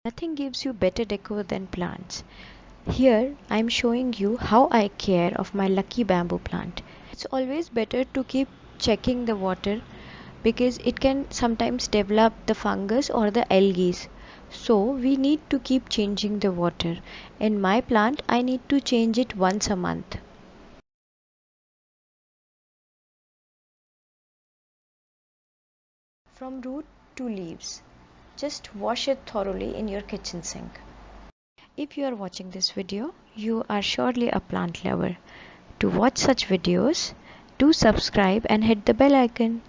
Nothing gives you better decor than plants. Here I am showing you how I care of my lucky bamboo plant. It's always better to keep checking the water because it can sometimes develop the fungus or the algae. So we need to keep changing the water. In my plant I need to change it once a month. From root to leaves, just wash it thoroughly in your kitchen sink. If you are watching this video, you are surely a plant lover. To watch such videos, do subscribe and hit the bell icon.